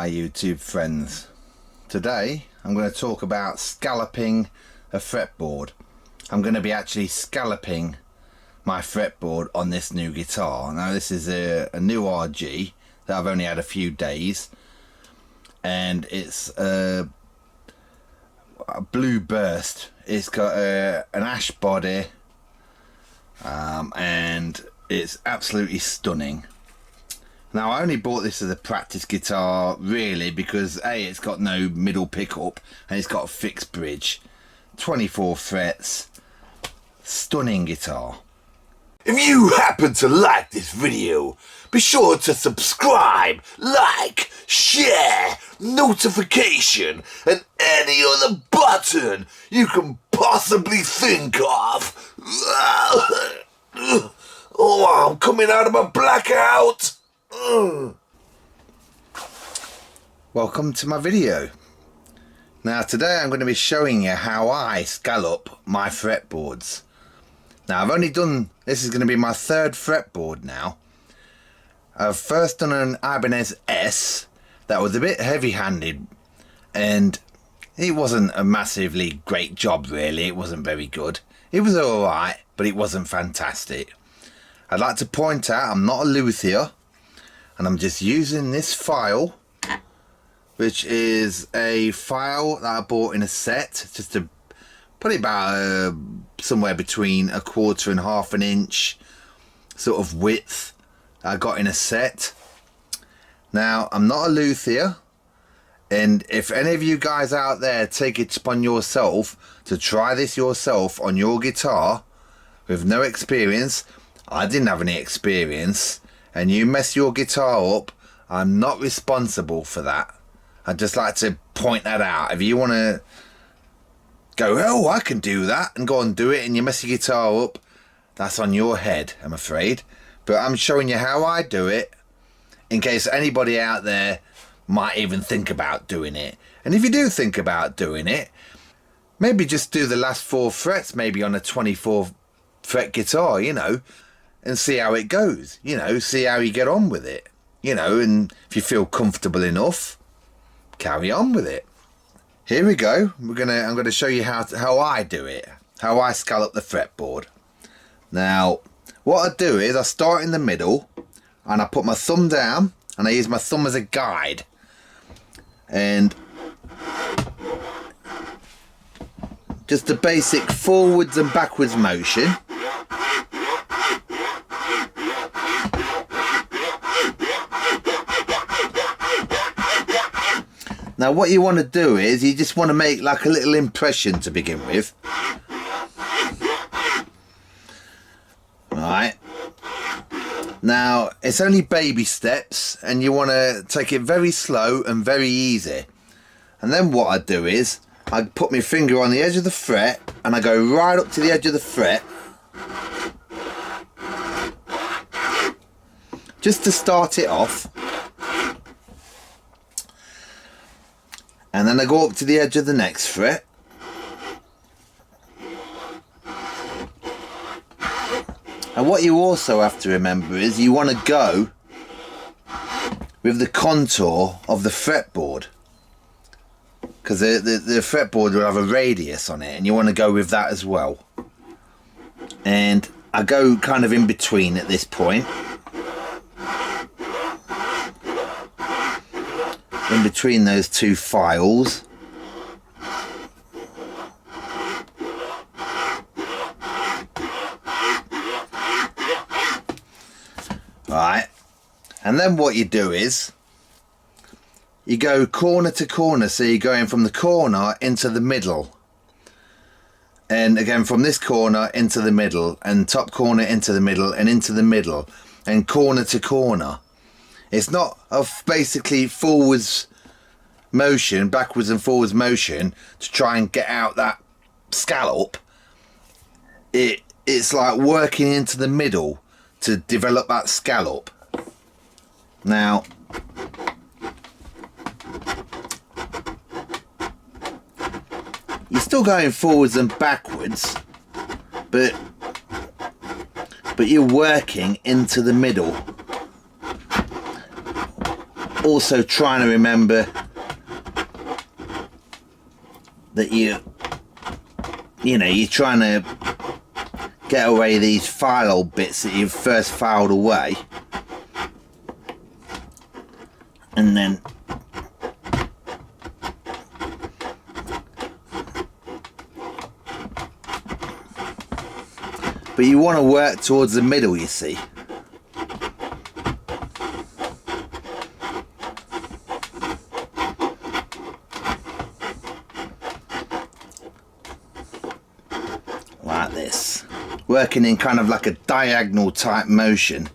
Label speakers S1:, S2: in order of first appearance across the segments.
S1: my YouTube friends. Today I'm going to talk about scalloping a fretboard. I'm going to be actually scalloping my fretboard on this new guitar. Now this is a new RG that I've only had a few days, and it's a blue burst. It's got an ash body, and it's absolutely stunning. Now I only bought this as a practice guitar really because A, it's got no middle pickup and it's got a fixed bridge, 24 frets, stunning guitar.
S2: If you happen to like this video, be sure to subscribe, like, share, notification, and any other button you can possibly think of. Oh, I'm coming out of my blackout.
S1: Welcome to my video. Now today I'm going to be showing you how I scallop my fretboards. Now I've only done, this is going to be my third fretboard now. I've first done an Ibanez S that was a bit heavy handed and it wasn't a massively great job really. It wasn't very good. It was alright, but it wasn't fantastic. I'd like to point out I'm not a luthier, and I'm just using this file, which is a file that I bought in a set, just to put it about somewhere between 1/4 and 1/2 inch sort of width I got in a set. Now I'm not a luthier, and if any of you guys out there take it upon yourself to try this yourself on your guitar with no experience, I didn't have any experience, and you mess your guitar up, I'm not responsible for that. I'd just like to point that out. If you want to go, oh, I can do that, and go and do it, and you mess your guitar up, that's on your head, I'm afraid. But I'm showing you how I do it, in case anybody out there might even think about doing it. And if you do think about doing it, maybe just do the last 4 frets, maybe on a 24 fret guitar, you know, and see how it goes, you know, see how you get on with it, you know, and if you feel comfortable enough, carry on with it. Here we go. I'm gonna show you how I do it, how I scallop the fretboard. Now what I do is I start in the middle and I put my thumb down and I use my thumb as a guide, and just a basic forwards and backwards motion. Now what you want to do is you just want to make like a little impression to begin with. Right. Now it's only baby steps and you want to take it very slow and very easy. And then what I do is I put my finger on the edge of the fret and I go right up to the edge of the fret, just to start it off. And then I go up to the edge of the next fret. And what you also have to remember is you want to go with the contour of the fretboard, because the fretboard will have a radius on it and you want to go with that as well. And I go kind of in between at this point. In between those two files. Right, and then what you do is you go corner to corner, so you're going from the corner into the middle, and again from this corner into the middle, and top corner into the middle, and into the middle, and corner to corner. It's not a basically forwards motion, backwards and forwards motion to try and get out that scallop. It's like working into the middle to develop that scallop. Now you're still going forwards and backwards, but you're working into the middle. also trying to remember that you're trying to get away these file bits that you've first filed away, and then but you want to work towards the middle, you see. Like this. Working in kind of like a diagonal type motion.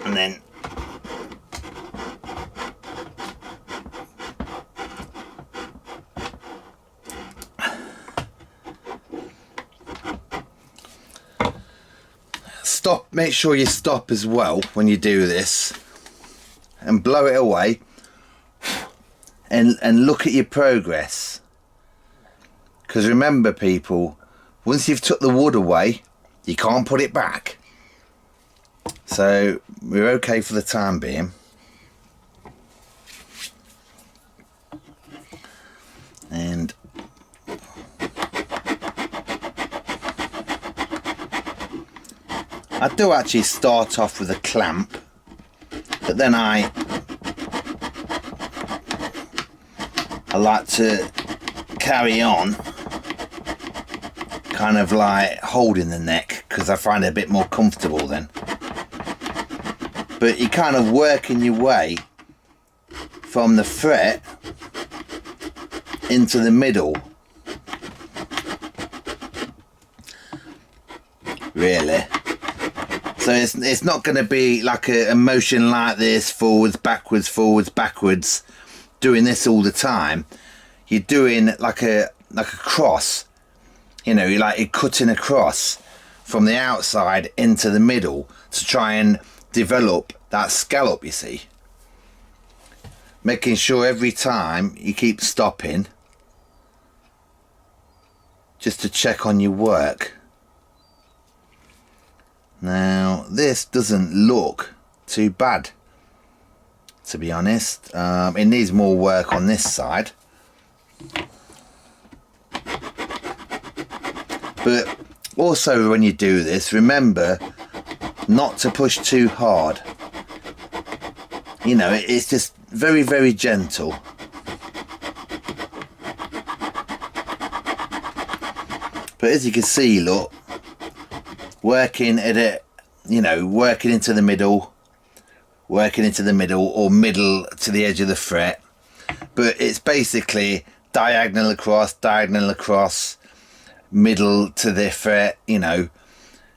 S1: And then stop, make sure you stop as well when you do this and blow it away and look at your progress, because remember people, once you've took the wood away you can't put it back, so we're okay for the time being. And I do actually start off with a clamp, but then I like to carry on kind of like holding the neck, because I find it a bit more comfortable then. But you're kind of working your way from the fret into the middle, really. So it's not going to be like a motion like this, forwards, backwards, doing this all the time. You're doing like a cross, you're cutting across from the outside into the middle to try and develop that scallop, you see. Making sure every time you keep stopping just to check on your work. Now this doesn't look too bad, to be honest. It needs more work on this side, but also when you do this, remember not to push too hard. It's just very, very gentle. But as you can see, look, working at it, working into the middle or middle to the edge of the fret, but it's basically diagonal across, middle to the fret.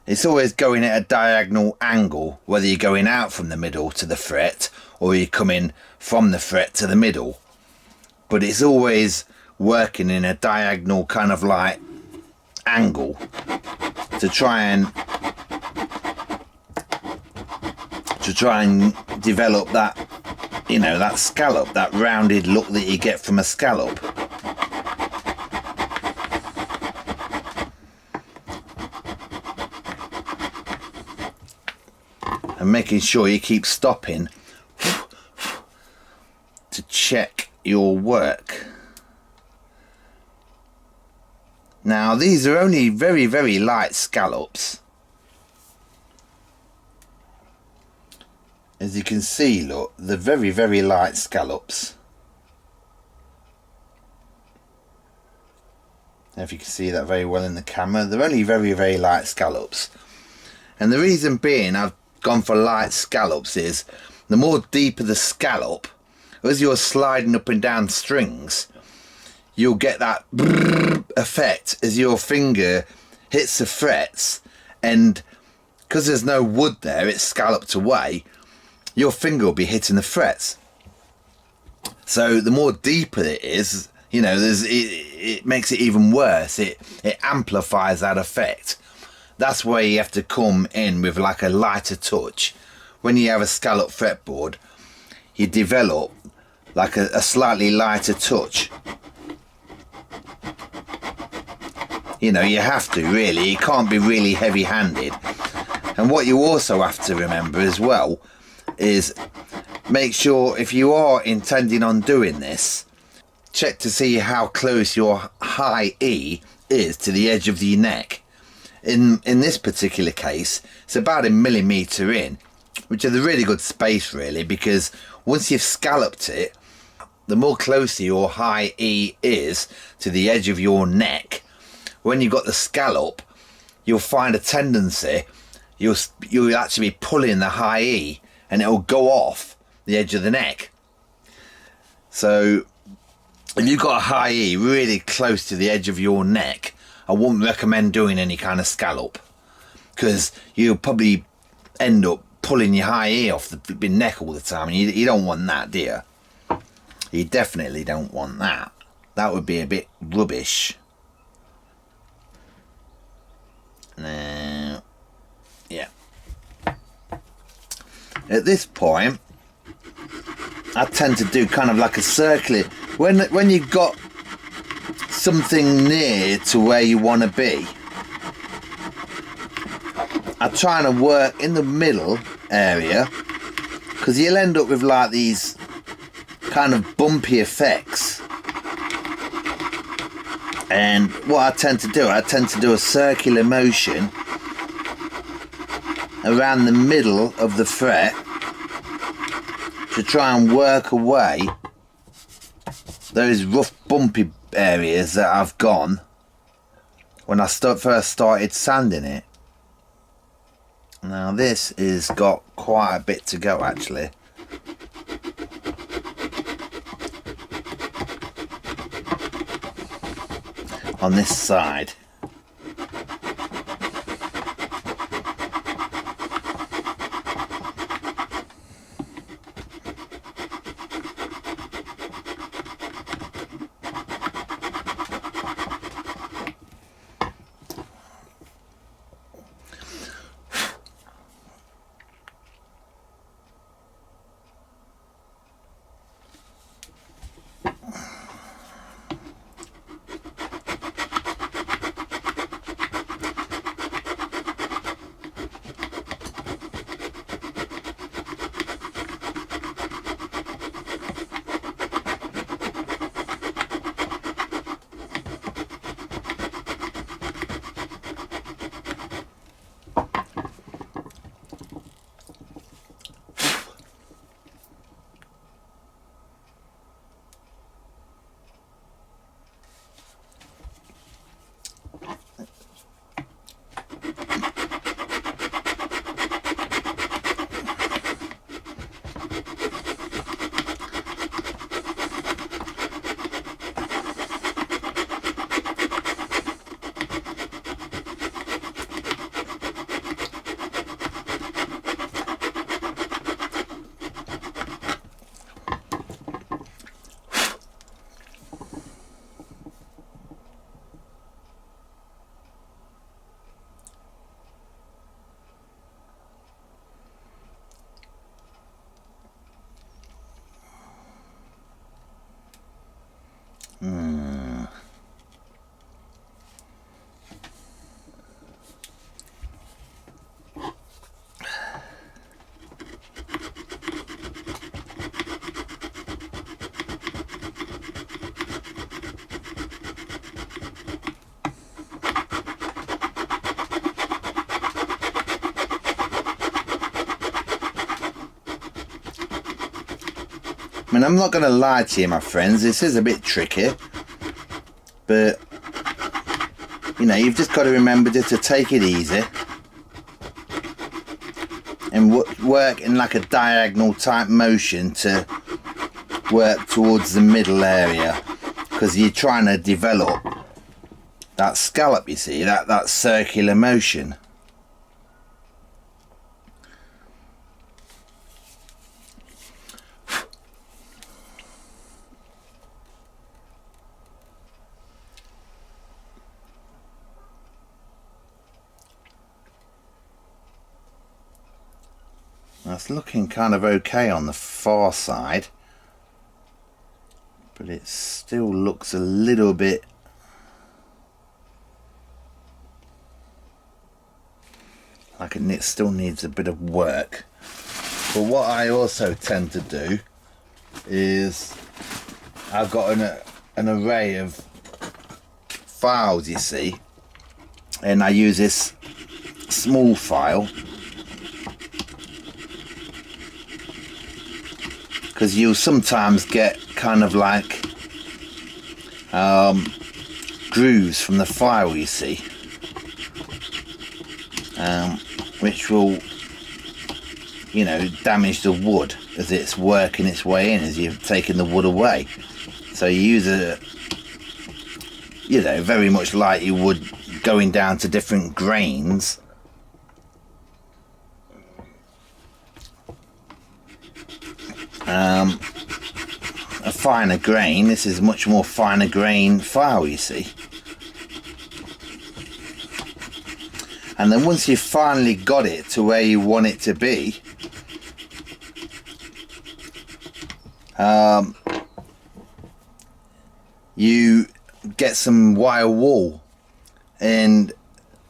S1: It's always going at a diagonal angle, whether you're going out from the middle to the fret or you're coming from the fret to the middle, but it's always working in a diagonal kind of like angle to try and develop that, that scallop, that rounded look that you get from a scallop. And making sure you keep stopping to check your work. Now these are only very, very light scallops. As you can see, look, they're very, very light scallops. If you can see that very well in the camera, they're only very, very light scallops. And the reason being I've gone for light scallops is the more deeper the scallop, as you're sliding up and down strings, you'll get that effect as your finger hits the frets, and because there's no wood there, it's scalloped away, your finger will be hitting the frets. So the more deeper it is, it makes it even worse. It amplifies that effect. That's why you have to come in with like a lighter touch. When you have a scallop fretboard, you develop like a slightly lighter touch. You have to really, you can't be really heavy-handed. And what you also have to remember as well is make sure, if you are intending on doing this, check to see how close your high E is to the edge of your neck. In this particular case, it's about 1 millimetre in, which is a really good space really, because once you've scalloped it, the more closer your high E is to the edge of your neck, when you've got the scallop, you'll find a tendency, you'll actually be pulling the high E and it'll go off the edge of the neck. So if you've got a high E really close to the edge of your neck, I wouldn't recommend doing any kind of scallop, because you'll probably end up pulling your high E off the neck all the time, and you don't want that, do you? You definitely don't want that. That would be a bit rubbish. Now, yeah. At this point, I tend to do kind of like a circular. When you've got something near to where you want to be, I'm trying to work in the middle area, because you'll end up with like these kind of bumpy effects. And what I tend to do a circular motion around the middle of the fret to try and work away those rough bumpy areas that I've gone when I first started sanding it. Now this has got quite a bit to go actually. On this side. I mean, I'm not going to lie to you, my friends, this is a bit tricky, but, you know, you've just got to remember just to take it easy and work in like a diagonal type motion to work towards the middle area, because you're trying to develop that scallop, you see, that circular motion. That's looking kind of okay on the far side, but it still looks a little bit like it still needs a bit of work. But what I also tend to do is I've got an array of files, you see, and I use this small file because you'll sometimes get kind of like grooves from the file, you see, which will, you know, damage the wood as it's working its way in, as you're taking the wood away. So you use a, you know, very much like you would going down to different grains. A finer grain. This is much more finer grain file, you see. And then once you've finally got it to where you want it to be, you get some wire wool and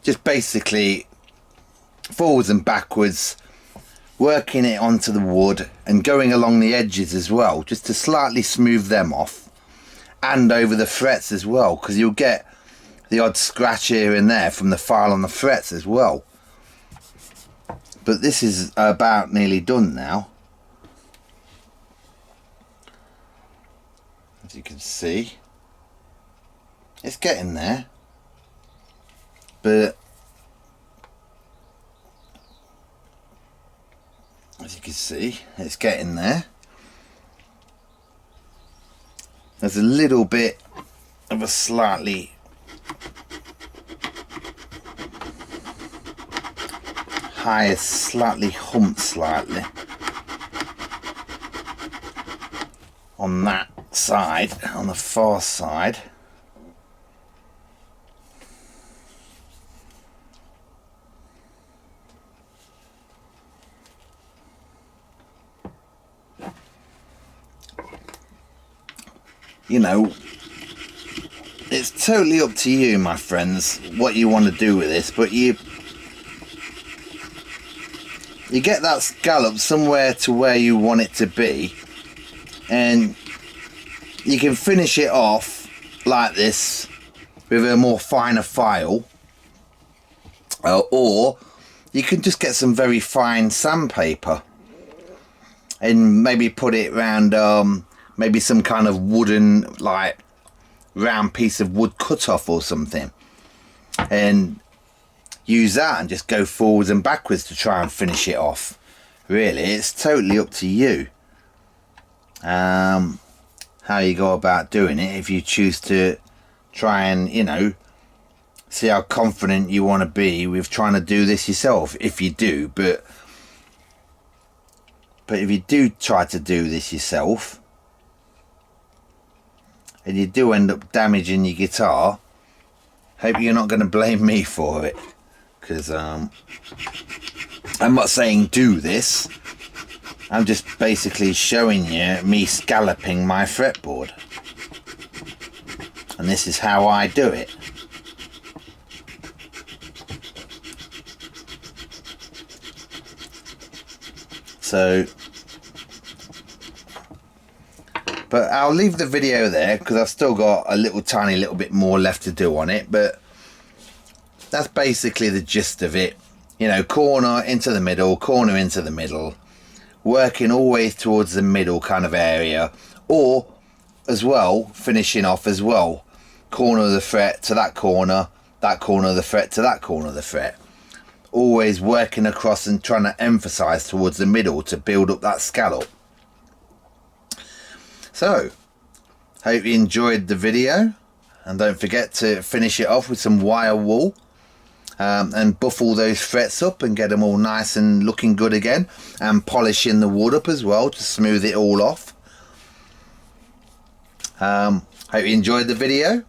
S1: just basically forwards and backwards working it onto the wood and going along the edges as well, just to slightly smooth them off, and over the frets as well, because you'll get the odd scratch here and there from the file on the frets as well. But this is about nearly done now, as you can see. It's getting there, but as you can see, it's getting there. There's a little bit of a slightly higher, slightly humped slightly on that side, on the far side. You know, it's totally up to you, my friends, what you want to do with this, but you get that scallop somewhere to where you want it to be, and you can finish it off like this with a more finer file, or you can just get some very fine sandpaper and maybe put it around maybe some kind of wooden, like, round piece of wood cut off or something, and use that and just go forwards and backwards to try and finish it off. Really, it's totally up to you how you go about doing it. If you choose to try and, you know, see how confident you want to be with trying to do this yourself, if you do. But if you do try to do this yourself and you do end up damaging your guitar, hope you're not going to blame me for it, because I'm not saying do this, I'm just basically showing you me scalloping my fretboard, and this is how I do it. So, but I'll leave the video there because I've still got a tiny little bit more left to do on it, but that's basically the gist of it. You know, corner into the middle, corner into the middle, working always towards the middle kind of area, or as well, finishing off as well, corner of the fret to that corner of the fret to that corner of the fret. Always working across and trying to emphasize towards the middle to build up that scallop. So, hope you enjoyed the video, and don't forget to finish it off with some wire wool, and buff all those frets up and get them all nice and looking good again, and polishing the wood up as well to smooth it all off. Hope you enjoyed the video,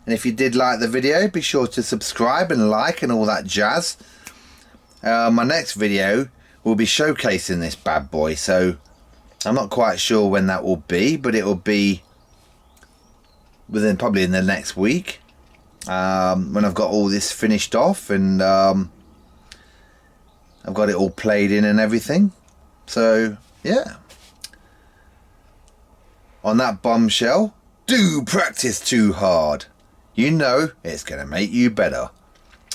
S1: and if you did like the video, be sure to subscribe and like and all that jazz. My next video will be showcasing this bad boy, so I'm not quite sure when that will be, but it will be probably in the next week, when I've got all this finished off and I've got it all played in and everything. So yeah, on that bombshell, do practice too hard. You know it's going to make you better.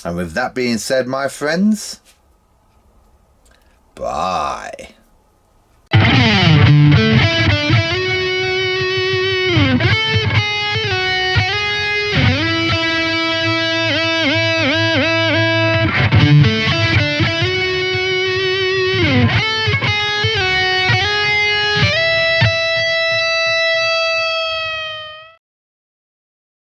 S1: And with that being said, my friends, bye.